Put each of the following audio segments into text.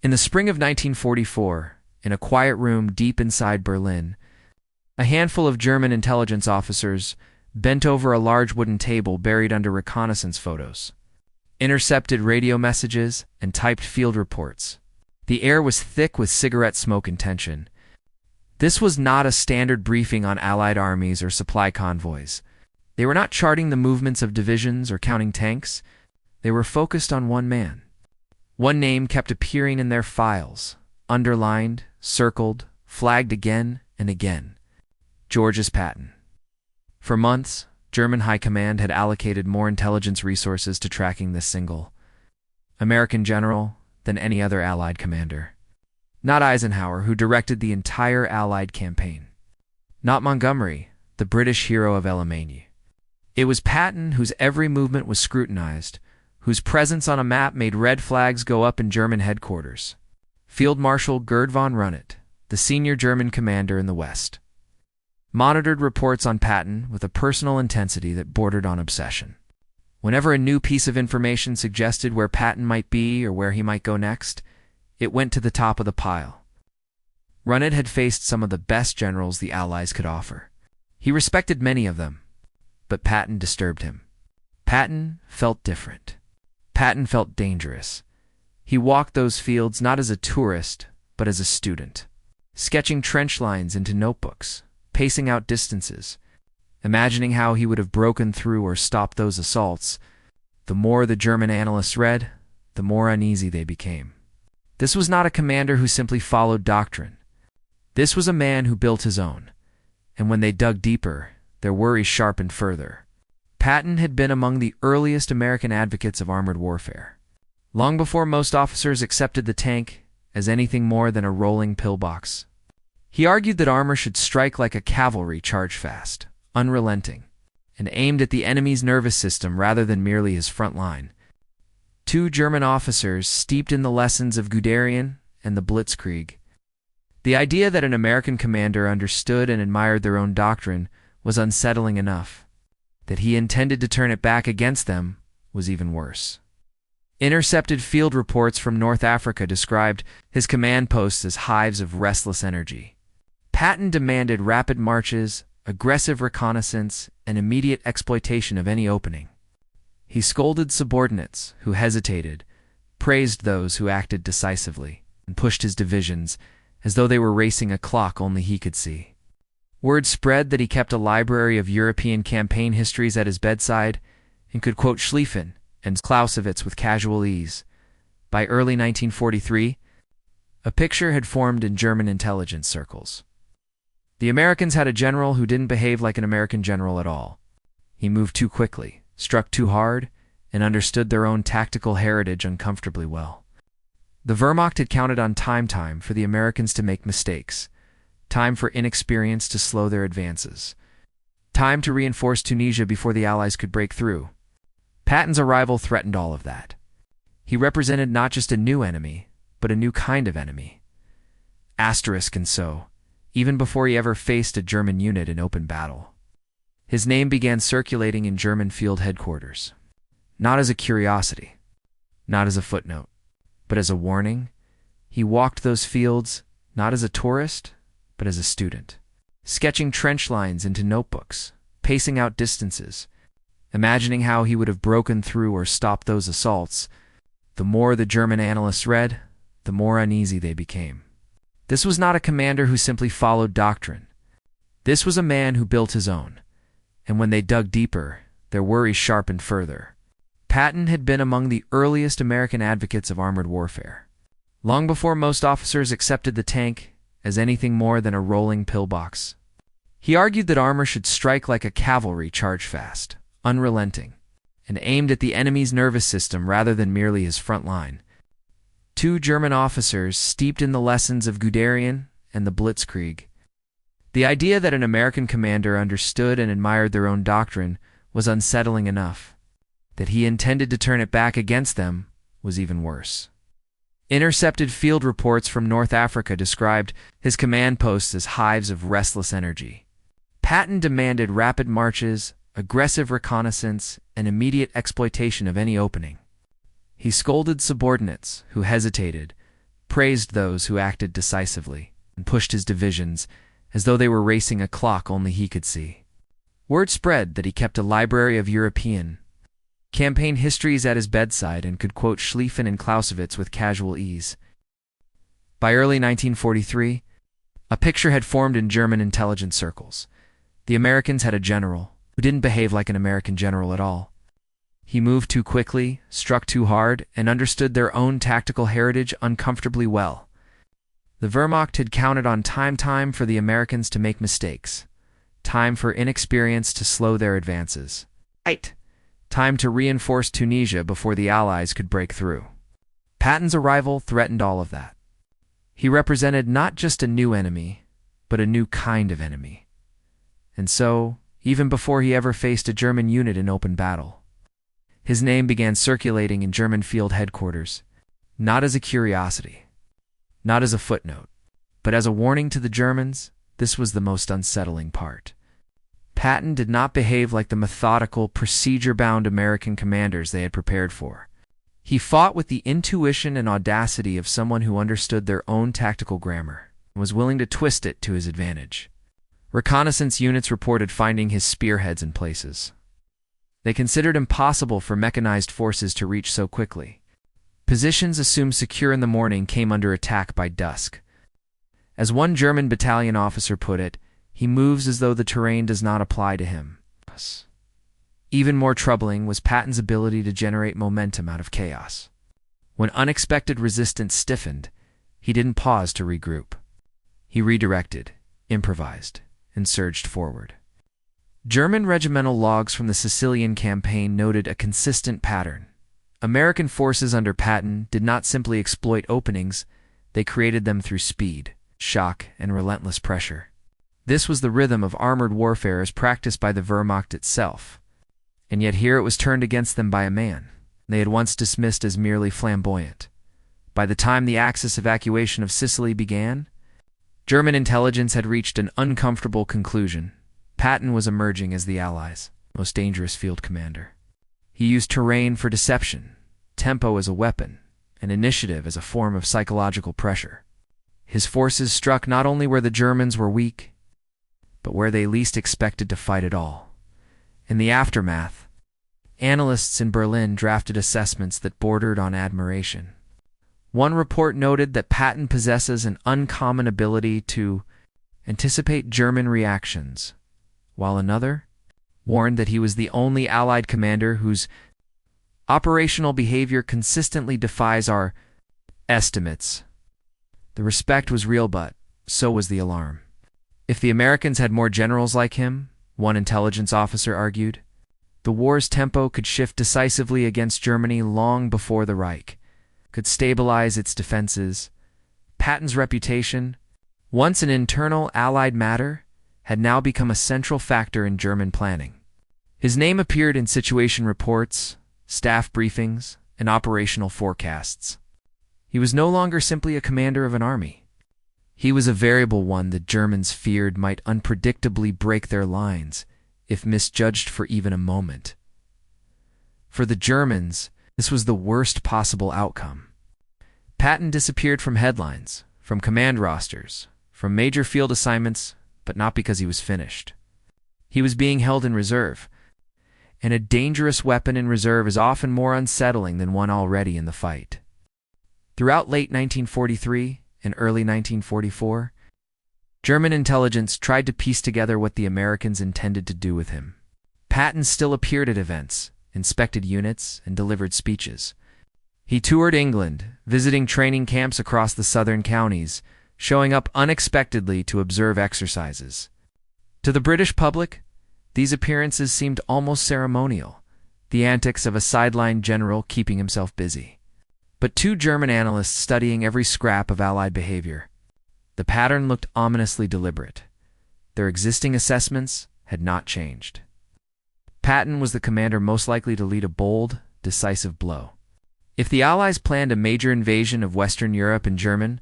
In the spring of 1944, in a quiet room deep inside Berlin, a handful of German intelligence officers bent over a large wooden table buried under reconnaissance photos, intercepted radio messages, and typed field reports. The air was thick with cigarette smoke and tension. This was not a standard briefing on Allied armies or supply convoys. They were not charting the movements of divisions or counting tanks. They were focused on one man. One name kept appearing in their files, underlined, circled, flagged again and again: George Patton. For months, German High Command had allocated more intelligence resources to tracking this single American general than any other Allied commander. Not Eisenhower, who directed the entire Allied campaign. Not Montgomery, the British hero of El Alamein. It was Patton, whose every movement was scrutinized, whose presence on a map made red flags go up in German headquarters. Field Marshal Gerd von Rundstedt, the senior German commander in the West, monitored reports on Patton with a personal intensity that bordered on obsession. Whenever a new piece of information suggested where Patton might be or where he might go next, it went to the top of the pile. Rundstedt had faced some of the best generals the Allies could offer. He respected many of them, but Patton disturbed him. Patton felt different. Patton felt dangerous. He walked those fields not as a tourist, but as a student, sketching trench lines into notebooks, pacing out distances, imagining how he would have broken through or stopped those assaults. The more the German analysts read, the more uneasy they became. This was not a commander who simply followed doctrine. This was a man who built his own, and when they dug deeper, their worries sharpened further. Patton had been among the earliest American advocates of armored warfare. Long before most officers accepted the tank as anything more than a rolling pillbox, he argued that armor should strike like a cavalry charge fast, unrelenting, and aimed at the enemy's nervous system rather than merely his front line. Two German officers steeped in the lessons of Guderian and the Blitzkrieg. The idea that an American commander understood and admired their own doctrine was unsettling enough. That he intended to turn it back against them was even worse. Intercepted field reports from North Africa described his command posts as hives of restless energy. Patton demanded rapid marches, aggressive reconnaissance, and immediate exploitation of any opening. He scolded subordinates who hesitated, praised those who acted decisively, and pushed his divisions as though they were racing a clock only he could see. Word spread that he kept a library of European campaign histories at his bedside and could quote Schlieffen and Clausewitz with casual ease. By early 1943, a picture had formed in German intelligence circles. The Americans had a general who didn't behave like an American general at all. He moved too quickly, struck too hard, and understood their own tactical heritage uncomfortably well. The Wehrmacht had counted on time for the Americans to make mistakes, time for inexperience to slow their advances, time to reinforce Tunisia before the Allies could break through. Patton's arrival threatened all of that. He represented not just a new enemy, but a new kind of enemy. Asterisk and so, even before he ever faced a German unit in open battle. His name began circulating in German field headquarters, not as a curiosity, not as a footnote, but as a warning. He walked those fields not as a tourist, but as a student, sketching trench lines into notebooks, pacing out distances, imagining how he would have broken through or stopped those assaults. The more the German analysts read, the more uneasy they became. This was not a commander who simply followed doctrine. This was a man who built his own, and when they dug deeper, their worries sharpened further. Patton had been among the earliest American advocates of armored warfare. Long before most officers accepted the tank as anything more than a rolling pillbox, he argued that armor should strike like a cavalry charge fast, unrelenting, and aimed at the enemy's nervous system rather than merely his front line. Two German officers steeped in the lessons of Guderian and the Blitzkrieg. The idea that an American commander understood and admired their own doctrine was unsettling enough. That he intended to turn it back against them was even worse. Intercepted field reports from North Africa described his command posts as hives of restless energy. Patton demanded rapid marches, aggressive reconnaissance, and immediate exploitation of any opening. He scolded subordinates who hesitated, praised those who acted decisively, and pushed his divisions as though they were racing a clock only he could see. Word spread that he kept a library of European campaign histories at his bedside and could quote Schlieffen and Clausewitz with casual ease. By early 1943, a picture had formed in German intelligence circles. The Americans had a general who didn't behave like an American general at all. He moved too quickly, struck too hard, and understood their own tactical heritage uncomfortably well. The Wehrmacht had counted on time for the Americans to make mistakes, time for inexperience to slow their advances, time to reinforce Tunisia before the Allies could break through. Patton's arrival threatened all of that. He represented not just a new enemy, but a new kind of enemy. And so, even before he ever faced a German unit in open battle, his name began circulating in German field headquarters, not as a curiosity, not as a footnote, but as a warning to the Germans. This was the most unsettling part. Patton did not behave like the methodical, procedure-bound American commanders they had prepared for. He fought with the intuition and audacity of someone who understood their own tactical grammar and was willing to twist it to his advantage. Reconnaissance units reported finding his spearheads in places they considered impossible for mechanized forces to reach so quickly. Positions assumed secure in the morning came under attack by dusk. As one German battalion officer put it, he moves as though the terrain does not apply to him. Even more troubling was Patton's ability to generate momentum out of chaos. When unexpected resistance stiffened, he didn't pause to regroup. He redirected, improvised, and surged forward. German regimental logs from the Sicilian campaign noted a consistent pattern. American forces under Patton did not simply exploit openings, they created them through speed, shock, and relentless pressure. This was the rhythm of armored warfare as practiced by the Wehrmacht itself. And yet here it was turned against them by a man they had once dismissed as merely flamboyant. By the time the Axis evacuation of Sicily began, German intelligence had reached an uncomfortable conclusion. Patton was emerging as the Allies' most dangerous field commander. He used terrain for deception, tempo as a weapon, and initiative as a form of psychological pressure. His forces struck not only where the Germans were weak, but where they least expected to fight at all. In the aftermath, analysts in Berlin drafted assessments that bordered on admiration. One report noted that Patton possesses an uncommon ability to anticipate German reactions, while another warned that he was the only Allied commander whose operational behavior consistently defies our estimates. The respect was real, but so was the alarm. If the Americans had more generals like him, one intelligence officer argued, the war's tempo could shift decisively against Germany long before the Reich could stabilize its defenses. Patton's reputation, once an internal Allied matter, had now become a central factor in German planning. His name appeared in situation reports, staff briefings, and operational forecasts. He was no longer simply a commander of an army. He was a variable one that Germans feared might unpredictably break their lines if misjudged for even a moment. For the Germans, this was the worst possible outcome. Patton disappeared from headlines, from command rosters, from major field assignments, but not because he was finished. He was being held in reserve, and a dangerous weapon in reserve is often more unsettling than one already in the fight. Throughout late 1943 and early 1944, German intelligence tried to piece together what the Americans intended to do with him. Patton still appeared at events, inspected units, and delivered speeches. He toured England, visiting training camps across the southern counties, showing up unexpectedly to observe exercises. To the British public, these appearances seemed almost ceremonial, the antics of a sideline general keeping himself busy. But two German analysts studying every scrap of Allied behavior, the pattern looked ominously deliberate. Their existing assessments had not changed. Patton was the commander most likely to lead a bold, decisive blow. If the Allies planned a major invasion of Western Europe and Germany,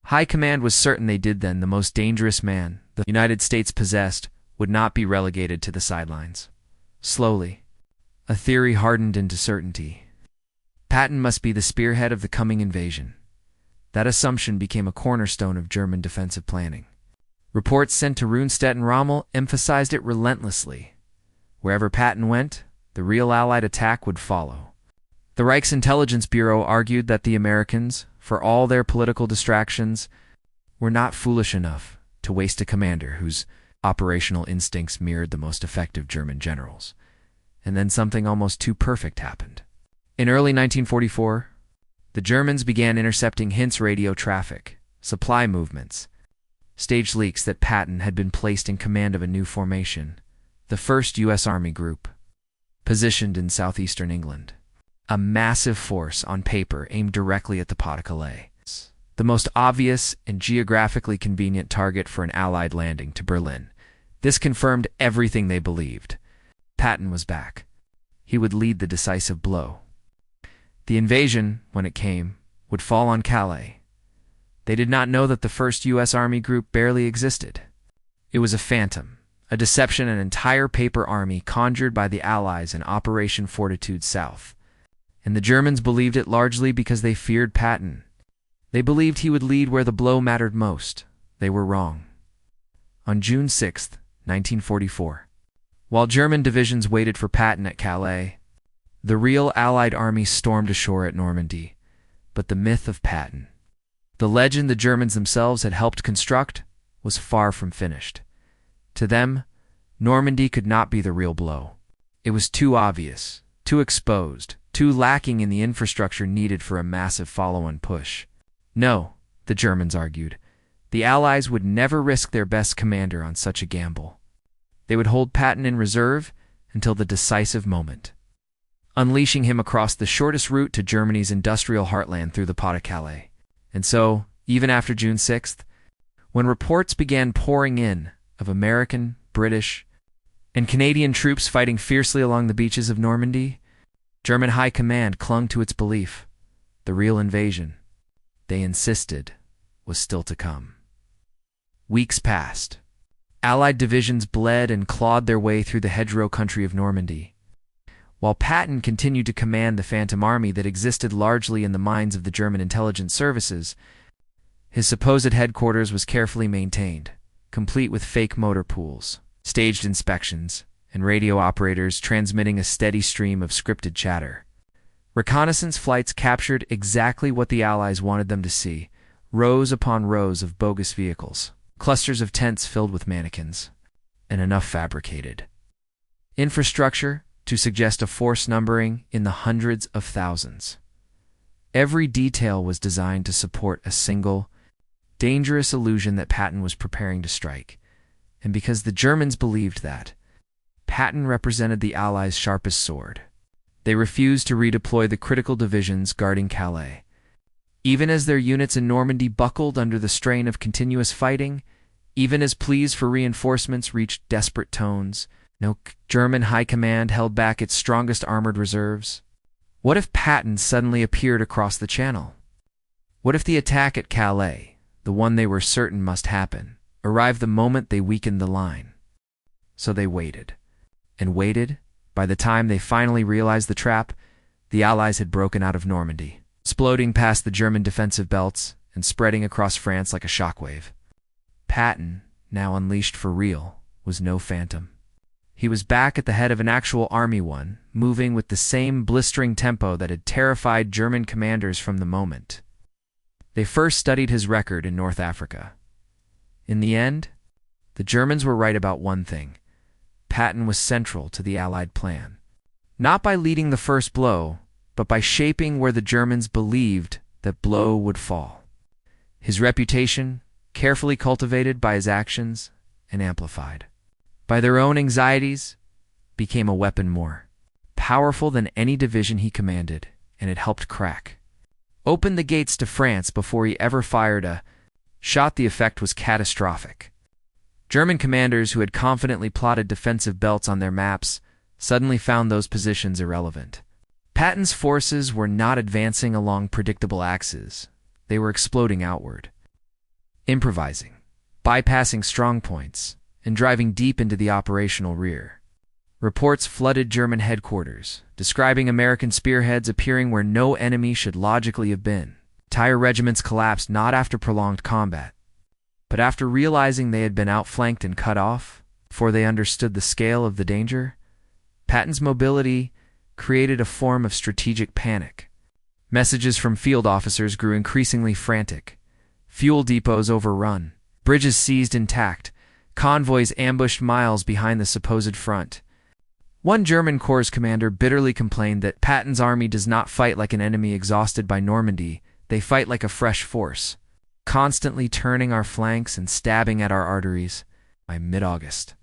High Command was certain they did then. The most dangerous man the United States possessed would not be relegated to the sidelines. Slowly, a theory hardened into certainty. Patton must be the spearhead of the coming invasion. That assumption became a cornerstone of German defensive planning. Reports sent to Rundstedt and Rommel emphasized it relentlessly. Wherever Patton went, the real Allied attack would follow. The Reich's Intelligence Bureau argued that the Americans, for all their political distractions, were not foolish enough to waste a commander whose operational instincts mirrored the most effective German generals. And then something almost too perfect happened. In early 1944, the Germans began intercepting Hint's radio traffic, supply movements, staged leaks that Patton had been placed in command of a new formation, the 1st U.S. Army Group, positioned in southeastern England. A massive force on paper aimed directly at the Pas-de-Calais, the most obvious and geographically convenient target for an Allied landing to Berlin. This confirmed everything they believed. Patton was back. He would lead the decisive blow. The invasion, when it came, would fall on Calais. They did not know that the 1st U.S. Army Group barely existed. It was a phantom, a deception, an entire paper army conjured by the Allies in Operation Fortitude South. And the Germans believed it largely because they feared Patton. They believed he would lead where the blow mattered most. They were wrong. On June 6, 1944, while German divisions waited for Patton at Calais, the real Allied army stormed ashore at Normandy. But the myth of Patton, the legend the Germans themselves had helped construct, was far from finished. To them, Normandy could not be the real blow. It was too obvious, too exposed, too lacking in the infrastructure needed for a massive follow-on push. No, the Germans argued, the Allies would never risk their best commander on such a gamble. They would hold Patton in reserve until the decisive moment, unleashing him across the shortest route to Germany's industrial heartland through the Pas-de-Calais. And so, even after June 6th, when reports began pouring in of American, British, and Canadian troops fighting fiercely along the beaches of Normandy, German high command clung to its belief. The real invasion, they insisted, was still to come. Weeks passed. Allied divisions bled and clawed their way through the hedgerow country of Normandy, while Patton continued to command the phantom army that existed largely in the minds of the German intelligence services. His supposed headquarters was carefully maintained, complete with fake motor pools, staged inspections, and radio operators transmitting a steady stream of scripted chatter. Reconnaissance flights captured exactly what the Allies wanted them to see: rows upon rows of bogus vehicles, clusters of tents filled with mannequins, and enough fabricated infrastructure to suggest a force numbering in the hundreds of thousands. Every detail was designed to support a single, dangerous illusion that Patton was preparing to strike. And because the Germans believed that Patton represented the Allies' sharpest sword, they refused to redeploy the critical divisions guarding Calais. Even as their units in Normandy buckled under the strain of continuous fighting, even as pleas for reinforcements reached desperate tones, no German high command held back its strongest armored reserves. What if Patton suddenly appeared across the channel? What if the attack at Calais, the one they were certain must happen, arrived the moment they weakened the line? So they waited. And waited. By the time they finally realized the trap, the Allies had broken out of Normandy, exploding past the German defensive belts and spreading across France like a shockwave. Patton, now unleashed for real, was no phantom. He was back at the head of an actual army, one moving with the same blistering tempo that had terrified German commanders from the moment. They first studied his record in North Africa. In the end, the Germans were right about one thing: Patton was central to the Allied plan. Not by leading the first blow, but by shaping where the Germans believed that blow would fall. His reputation, carefully cultivated by his actions and amplified by their own anxieties, became a weapon more powerful than any division he commanded, and it helped crack open the gates to France before he ever fired a shot. The effect was catastrophic. German commanders who had confidently plotted defensive belts on their maps suddenly found those positions irrelevant. Patton's forces were not advancing along predictable axes. They were exploding outward, improvising, bypassing strong points, and driving deep into the operational rear. Reports flooded German headquarters, describing American spearheads appearing where no enemy should logically have been. Entire regiments collapsed not after prolonged combat, but after realizing they had been outflanked and cut off. Before they understood the scale of the danger, Patton's mobility created a form of strategic panic. Messages from field officers grew increasingly frantic. Fuel depots overrun, bridges seized intact, convoys ambushed miles behind the supposed front. One German corps commander bitterly complained that Patton's army does not fight like an enemy exhausted by Normandy, they fight like a fresh force, constantly turning our flanks and stabbing at our arteries. By mid-August,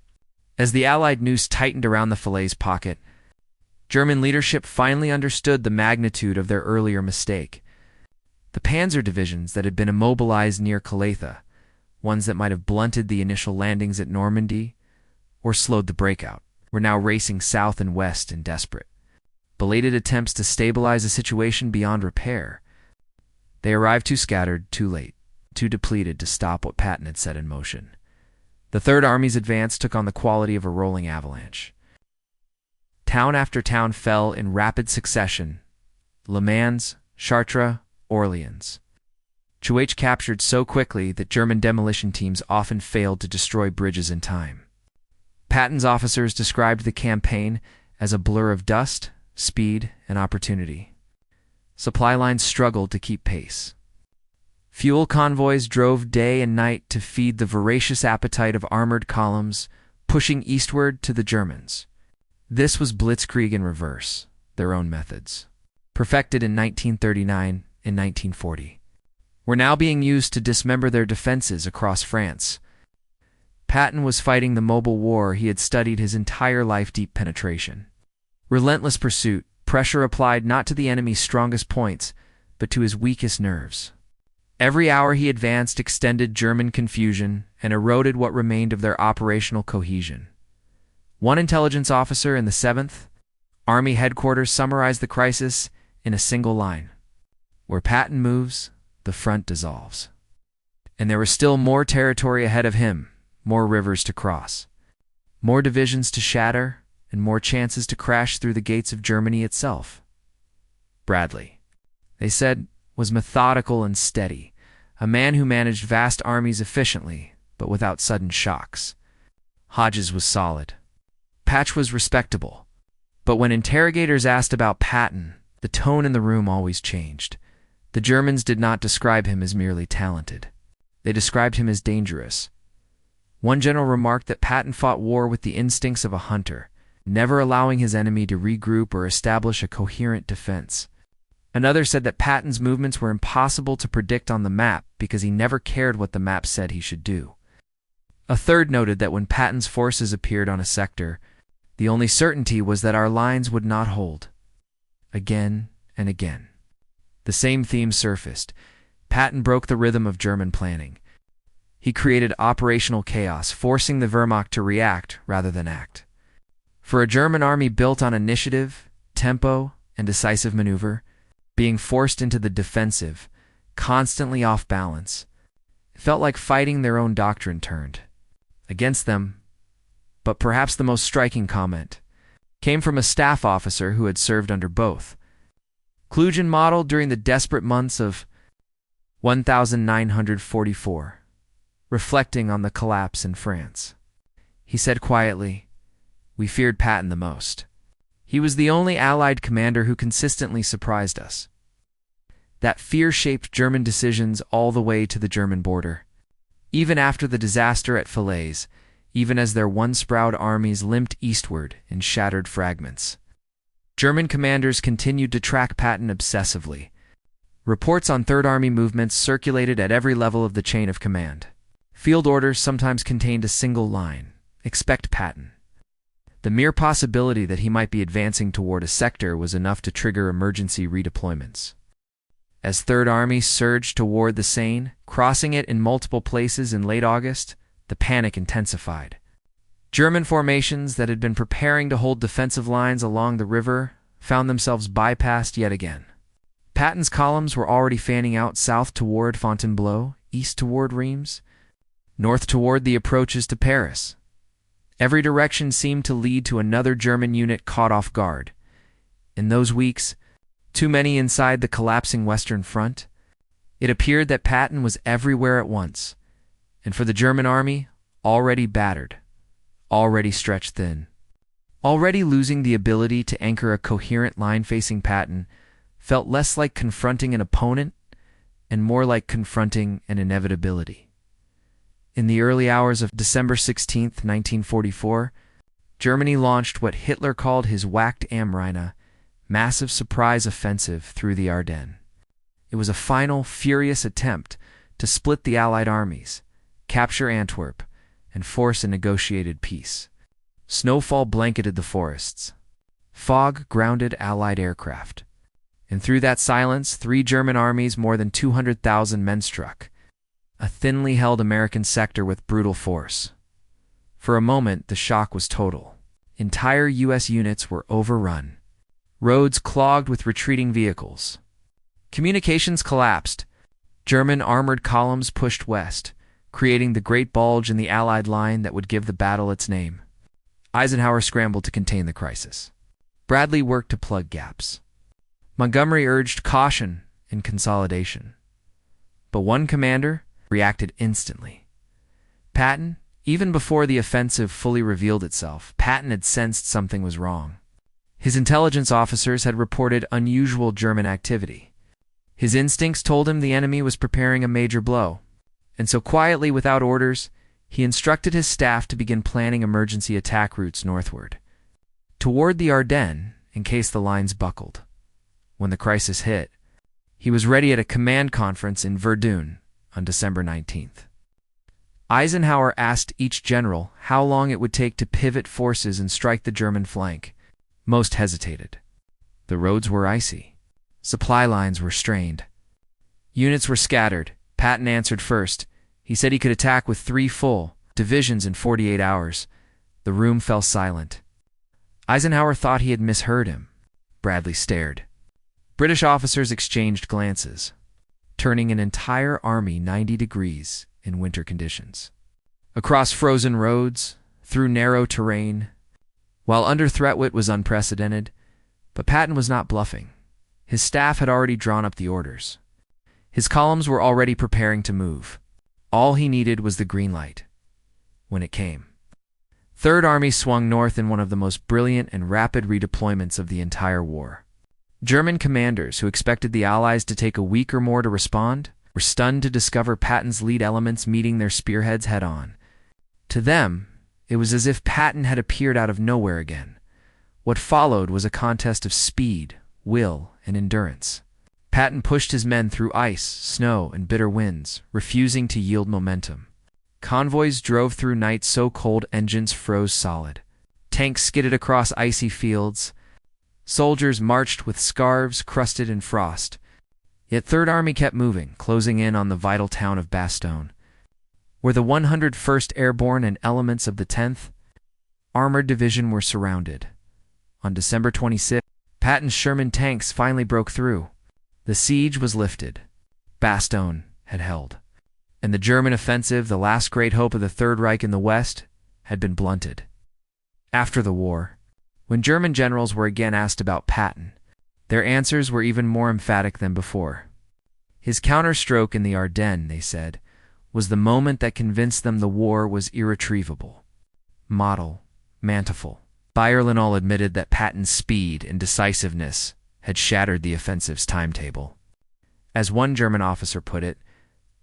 as the Allied noose tightened around the Falaise pocket, German leadership finally understood the magnitude of their earlier mistake. The panzer divisions that had been immobilized near Calatha, ones that might have blunted the initial landings at Normandy or slowed the breakout, were now racing south and west in desperate, belated attempts to stabilize a situation beyond repair. They arrived too scattered, too late, too depleted to stop what Patton had set in motion. The Third Army's advance took on the quality of a rolling avalanche. Town after town fell in rapid succession: Le Mans, Chartres, Orleans. Chouach captured so quickly that German demolition teams often failed to destroy bridges in time. Patton's officers described the campaign as a blur of dust, speed, and opportunity. Supply lines struggled to keep pace. Fuel convoys drove day and night to feed the voracious appetite of armored columns, pushing eastward to the Germans. This was blitzkrieg in reverse, their own methods, perfected in 1939 and 1940, were now being used to dismember their defenses across France. Patton was fighting the mobile war he had studied his entire life: deep penetration. Relentless pursuit, pressure applied not to the enemy's strongest points, but to his weakest nerves. Every hour he advanced extended German confusion and eroded what remained of their operational cohesion. One intelligence officer in the 7th Army headquarters summarized the crisis in a single line: "Where Patton moves, the front dissolves." And there was still more territory ahead of him, more rivers to cross, more divisions to shatter, and more chances to crash through the gates of Germany itself. Bradley, they said, was methodical and steady, a man who managed vast armies efficiently, but without sudden shocks. Hodges was solid. Patch was respectable. But when interrogators asked about Patton, the tone in the room always changed. The Germans did not describe him as merely talented. They described him as dangerous. One general remarked that Patton fought war with the instincts of a hunter, never allowing his enemy to regroup or establish a coherent defense. Another said that Patton's movements were impossible to predict on the map because he never cared what the map said he should do. A third noted that when Patton's forces appeared on a sector, the only certainty was that our lines would not hold. Again and again, the same theme surfaced. Patton broke the rhythm of German planning. He created operational chaos, forcing the Wehrmacht to react rather than act. For a German army built on initiative, tempo, and decisive maneuver, being forced into the defensive, constantly off balance, it felt like fighting their own doctrine turned against them. But perhaps the most striking comment came from a staff officer who had served under both. Klugen modeled during the desperate months of 1944, reflecting on the collapse in France. He said quietly, "We feared Patton the most. He was the only Allied commander who consistently surprised us." That fear shaped German decisions all the way to the German border. Even after the disaster at Falaise, even as their once-proud armies limped eastward in shattered fragments, German commanders continued to track Patton obsessively. Reports on Third Army movements circulated at every level of the chain of command. Field orders sometimes contained a single line: "Expect Patton." The mere possibility that he might be advancing toward a sector was enough to trigger emergency redeployments. As Third Army surged toward the Seine, crossing it in multiple places in late August, the panic intensified. German formations that had been preparing to hold defensive lines along the river found themselves bypassed yet again. Patton's columns were already fanning out south toward Fontainebleau, east toward Reims, north toward the approaches to Paris. Every direction seemed to lead to another German unit caught off guard. In those weeks, too many inside the collapsing Western Front, It appeared that Patton was everywhere at once, and for the German army, already battered, already stretched thin, already losing the ability to anchor a coherent line facing Patton, felt less like confronting an opponent and more like confronting an inevitability. In the early hours of December 16, 1944, Germany launched what Hitler called his Wacht am Rhein, massive surprise offensive through the Ardennes. It was a final, furious attempt to split the Allied armies, capture Antwerp, and force a negotiated peace. Snowfall blanketed the forests. Fog grounded Allied aircraft. And through that silence, 3 German armies, more than 200,000 men struck a thinly held American sector with brutal force. For a moment, the shock was total. Entire U.S. units were overrun. Roads clogged with retreating vehicles. Communications collapsed. German armored columns pushed west, creating the Great Bulge in the Allied line that would give the battle its name. Eisenhower scrambled to contain the crisis. Bradley worked to plug gaps. Montgomery urged caution and consolidation. But one commander reacted instantly. Patton, even before the offensive fully revealed itself, Patton had sensed something was wrong. His intelligence officers had reported unusual German activity. His instincts told him the enemy was preparing a major blow, and so quietly, without orders, he instructed his staff to begin planning emergency attack routes northward, toward the Ardennes, in case the lines buckled. When the crisis hit, he was ready at a command conference in Verdun on December 19th. Eisenhower asked each general how long it would take to pivot forces and strike the German flank. Most hesitated. The roads were icy. Supply lines were strained. Units were scattered. Patton answered first. He said he could attack with 3 full divisions in 48 hours. The room fell silent. Eisenhower thought he had misheard him. Bradley stared. British officers exchanged glances, turning an entire army 90 degrees in winter conditions. Across frozen roads, through narrow terrain, while under threat wit was unprecedented, but Patton was not bluffing. His staff had already drawn up the orders. His columns were already preparing to move. All he needed was the green light. When it came, Third Army swung north in one of the most brilliant and rapid redeployments of the entire war. German commanders, who expected the Allies to take a week or more to respond, were stunned to discover Patton's lead elements meeting their spearheads head-on. To them, it was as if Patton had appeared out of nowhere again. What followed was a contest of speed, will, and endurance. Patton pushed his men through ice, snow, and bitter winds, refusing to yield momentum. Convoys drove through nights so cold engines froze solid. Tanks skidded across icy fields. Soldiers marched with scarves crusted in frost. Yet Third Army kept moving, closing in on the vital town of Bastogne, where the 101st Airborne and elements of the 10th Armored Division were surrounded. On December 26th, Patton's Sherman tanks finally broke through. The siege was lifted. Bastogne had held. And the German offensive, the last great hope of the Third Reich in the West, had been blunted. After the war, when German generals were again asked about Patton, their answers were even more emphatic than before. His counterstroke in the Ardennes, they said, was the moment that convinced them the war was irretrievable. Model, Manteuffel, Bayerlin all admitted that Patton's speed and decisiveness had shattered the offensive's timetable. As one German officer put it,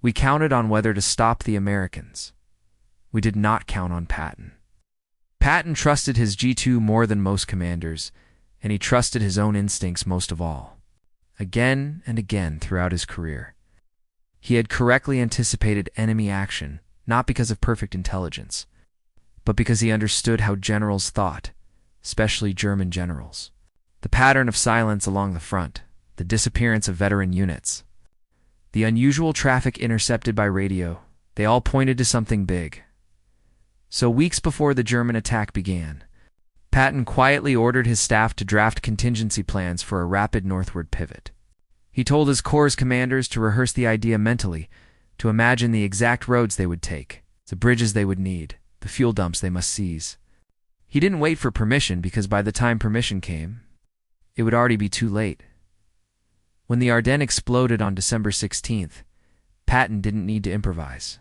"We counted on whether to stop the Americans. We did not count on Patton." Patton trusted his G2 more than most commanders, and he trusted his own instincts most of all. Again and again throughout his career, he had correctly anticipated enemy action, not because of perfect intelligence, but because he understood how generals thought, especially German generals. The pattern of silence along the front, the disappearance of veteran units, the unusual traffic intercepted by radio, they all pointed to something big. So weeks before the German attack began, Patton quietly ordered his staff to draft contingency plans for a rapid northward pivot. He told his corps commanders to rehearse the idea mentally, to imagine the exact roads they would take, the bridges they would need, the fuel dumps they must seize. He didn't wait for permission because by the time permission came, it would already be too late. When the Ardennes exploded on December 16th, Patton didn't need to improvise.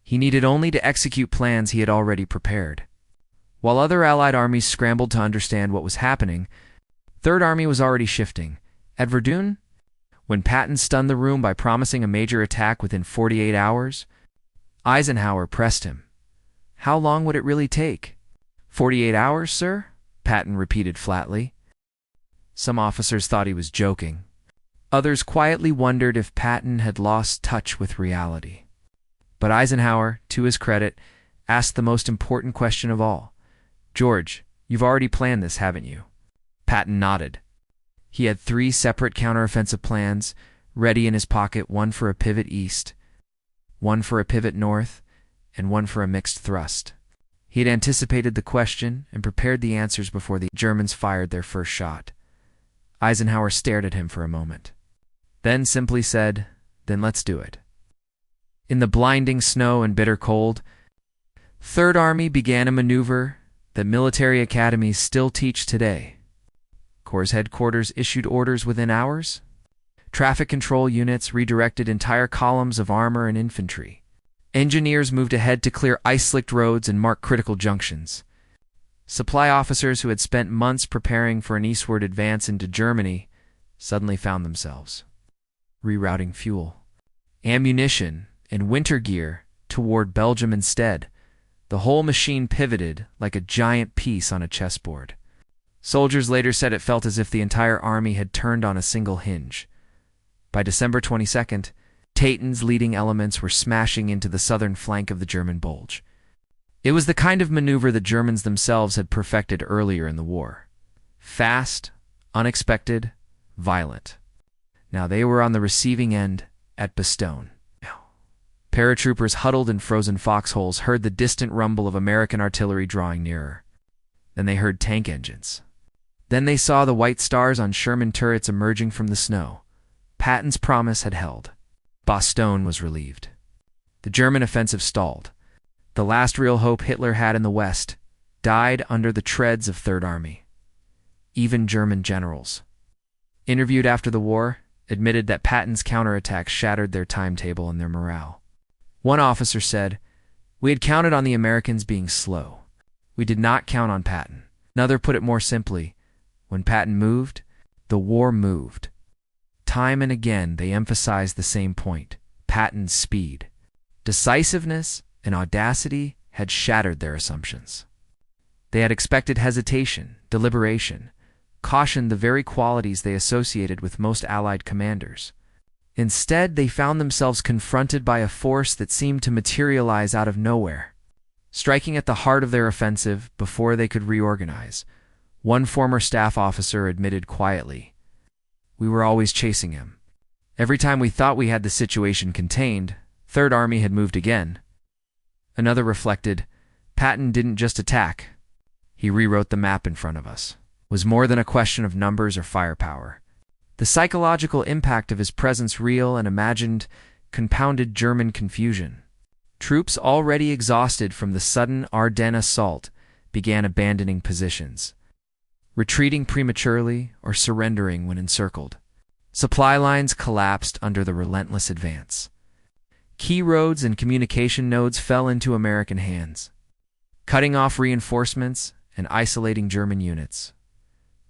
He needed only to execute plans he had already prepared. While other Allied armies scrambled to understand what was happening, Third Army was already shifting. At Verdun, when Patton stunned the room by promising a major attack within 48 hours, Eisenhower pressed him. How long would it really take? 48 hours, sir? Patton repeated flatly. Some officers thought he was joking. Others quietly wondered if Patton had lost touch with reality. But Eisenhower, to his credit, asked the most important question of all. George, you've already planned this, haven't you? Patton nodded. He had 3 separate counteroffensive plans ready in his pocket, one for a pivot east, one for a pivot north, and one for a mixed thrust. He had anticipated the question and prepared the answers before the Germans fired their first shot. Eisenhower stared at him for a moment, then simply said, "Then let's do it." In the blinding snow and bitter cold, Third Army began a maneuver that military academies still teach today. Corps headquarters issued orders within hours. Traffic control units redirected entire columns of armor and infantry. Engineers moved ahead to clear ice-slicked roads and mark critical junctions. Supply officers who had spent months preparing for an eastward advance into Germany suddenly found themselves rerouting fuel, ammunition, and winter gear toward Belgium instead. The whole machine pivoted like a giant piece on a chessboard. Soldiers later said it felt as if the entire army had turned on a single hinge. By December 22nd, Patton's leading elements were smashing into the southern flank of the German Bulge. It was the kind of maneuver the Germans themselves had perfected earlier in the war. Fast, unexpected, violent. Now they were on the receiving end at Bastogne. Paratroopers huddled in frozen foxholes heard the distant rumble of American artillery drawing nearer. Then they heard tank engines. Then they saw the white stars on Sherman turrets emerging from the snow. Patton's promise had held. Bastogne was relieved. The German offensive stalled. The last real hope Hitler had in the West died under the treads of Third Army. Even German generals, interviewed after the war, admitted that Patton's counterattack shattered their timetable and their morale. One officer said, "We had counted on the Americans being slow. We did not count on Patton." Another put it more simply, when Patton moved, the war moved. Time and again they emphasized the same point: Patton's speed. Decisiveness and audacity had shattered their assumptions. They had expected hesitation, deliberation, caution, the very qualities they associated with most Allied commanders. Instead, they found themselves confronted by a force that seemed to materialize out of nowhere, striking at the heart of their offensive before they could reorganize. One former staff officer admitted quietly, "We were always chasing him. Every time we thought we had the situation contained, Third Army had moved again." Another reflected, "Patton didn't just attack. He rewrote the map in front of us. It was more than a question of numbers or firepower. The psychological impact of his presence, real and imagined, compounded German confusion. Troops already exhausted from the sudden Ardennes assault began abandoning positions, retreating prematurely or surrendering when encircled. Supply lines collapsed under the relentless advance. Key roads and communication nodes fell into American hands, cutting off reinforcements and isolating German units.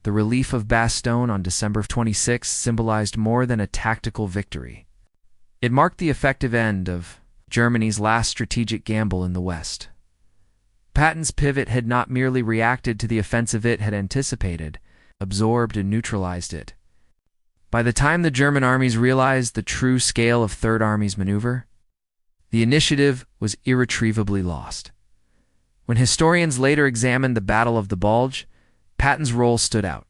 The relief of Bastogne on December 26 symbolized more than a tactical victory. It marked the effective end of Germany's last strategic gamble in the West. Patton's pivot had not merely reacted to the offensive it had anticipated, absorbed and neutralized it. By the time the German armies realized the true scale of Third Army's maneuver, the initiative was irretrievably lost. When historians later examined the Battle of the Bulge, Patton's role stood out.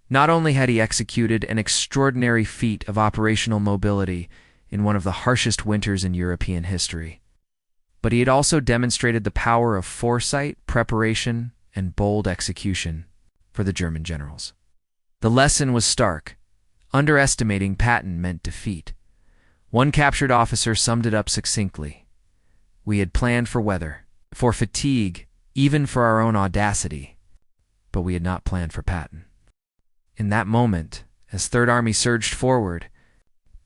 Not only had he executed an extraordinary feat of operational mobility in one of the harshest winters in European history, but he had also demonstrated the power of foresight, preparation, and bold execution for the German generals. The lesson was stark. Underestimating Patton meant defeat. One captured officer summed it up succinctly: "We had planned for weather, for fatigue, even for our own audacity, but we had not planned for Patton." In that moment, as Third Army surged forward,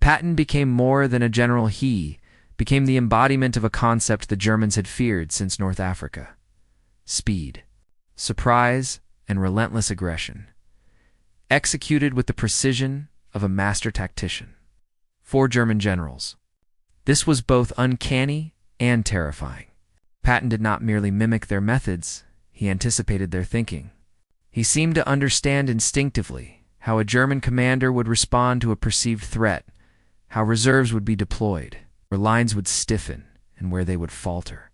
Patton became more than a general. He became the embodiment of a concept the Germans had feared since North Africa: speed, surprise, and relentless aggression, executed with the precision of a master tactician. For German generals, this was both uncanny and terrifying. Patton did not merely mimic their methods, he anticipated their thinking. He seemed to understand instinctively how a German commander would respond to a perceived threat, how reserves would be deployed, where lines would stiffen, and where they would falter.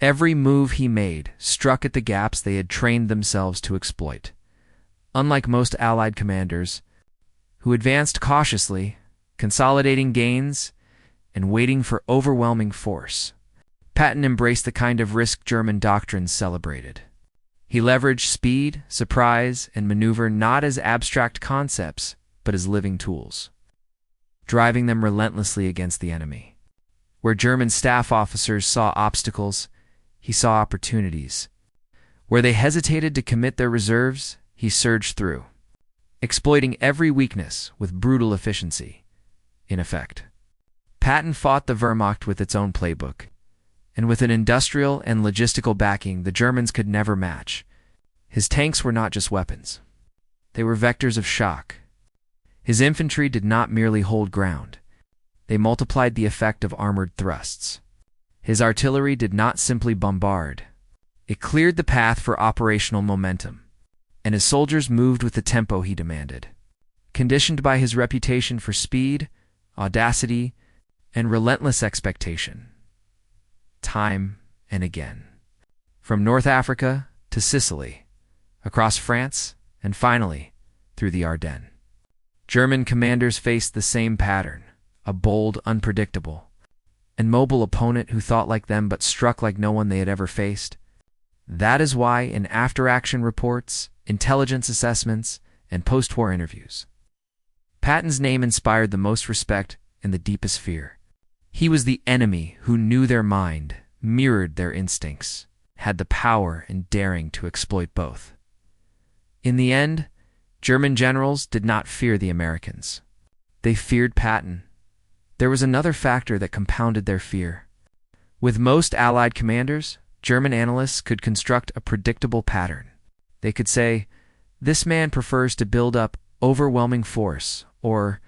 Every move he made struck at the gaps they had trained themselves to exploit. Unlike most Allied commanders, who advanced cautiously, consolidating gains, and waiting for overwhelming force, Patton embraced the kind of risk German doctrines celebrated. He leveraged speed, surprise, and maneuver not as abstract concepts, but as living tools, driving them relentlessly against the enemy. Where German staff officers saw obstacles, he saw opportunities. Where they hesitated to commit their reserves, he surged through, exploiting every weakness with brutal efficiency. In effect, Patton fought the Wehrmacht with its own playbook, and with an industrial and logistical backing the Germans could never match. His tanks were not just weapons. They were vectors of shock. His infantry did not merely hold ground. They multiplied the effect of armored thrusts. His artillery did not simply bombard. It cleared the path for operational momentum, and his soldiers moved with the tempo he demanded. Conditioned by his reputation for speed, audacity, and relentless expectation, time and again. From North Africa to Sicily, across France, and finally, through the Ardennes, German commanders faced the same pattern: a bold, unpredictable, and mobile opponent who thought like them but struck like no one they had ever faced. That is why in after-action reports, intelligence assessments, and post-war interviews, Patton's name inspired the most respect and the deepest fear. He was the enemy who knew their mind, mirrored their instincts, had the power and daring to exploit both. In the end, German generals did not fear the Americans. They feared Patton. There was another factor that compounded their fear. With most Allied commanders, German analysts could construct a predictable pattern. They could say, "This man prefers to build up overwhelming force," or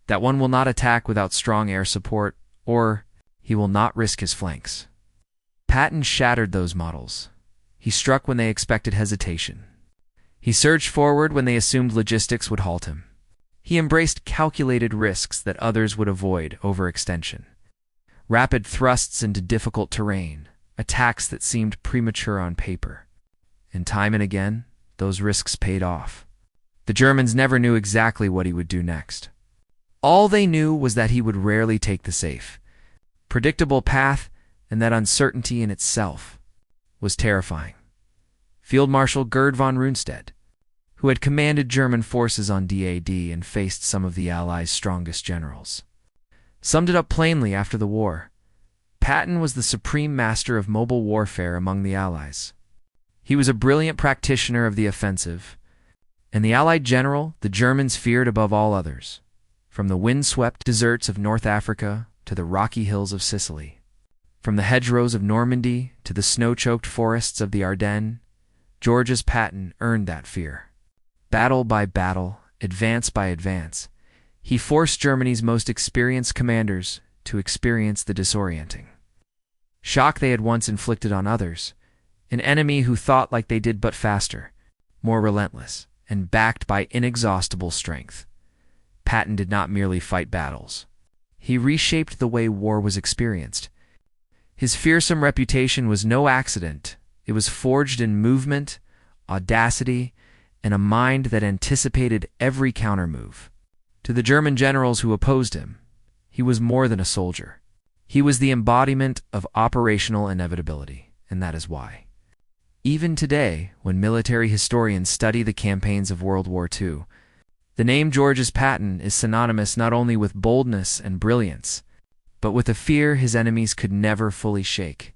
"that one will not attack without strong air support," or "he will not risk his flanks." Patton shattered those models. He struck when they expected hesitation. He surged forward when they assumed logistics would halt him. He embraced calculated risks that others would avoid: overextension, rapid thrusts into difficult terrain, attacks that seemed premature on paper. And time and again, those risks paid off. The Germans never knew exactly what he would do next. All they knew was that he would rarely take the safe, predictable path, and that uncertainty in itself was terrifying. Field Marshal Gerd von Rundstedt, who had commanded German forces on DAD and faced some of the Allies' strongest generals, summed it up plainly after the war: Patton was the supreme master of mobile warfare among the Allies. He was a brilliant practitioner of the offensive, and the Allied general the Germans feared above all others. From the wind-swept deserts of North Africa to the rocky hills of Sicily, from the hedgerows of Normandy to the snow-choked forests of the Ardennes, George Patton earned that fear. Battle by battle, advance by advance, he forced Germany's most experienced commanders to experience the disorienting shock they had once inflicted on others: an enemy who thought like they did but faster, more relentless, and backed by inexhaustible strength. Patton did not merely fight battles. He reshaped the way war was experienced. His fearsome reputation was no accident. It was forged in movement, audacity, and a mind that anticipated every countermove. To the German generals who opposed him, he was more than a soldier. He was the embodiment of operational inevitability, and that is why, even today, when military historians study the campaigns of World War II, the name George Patton is synonymous not only with boldness and brilliance, but with a fear his enemies could never fully shake.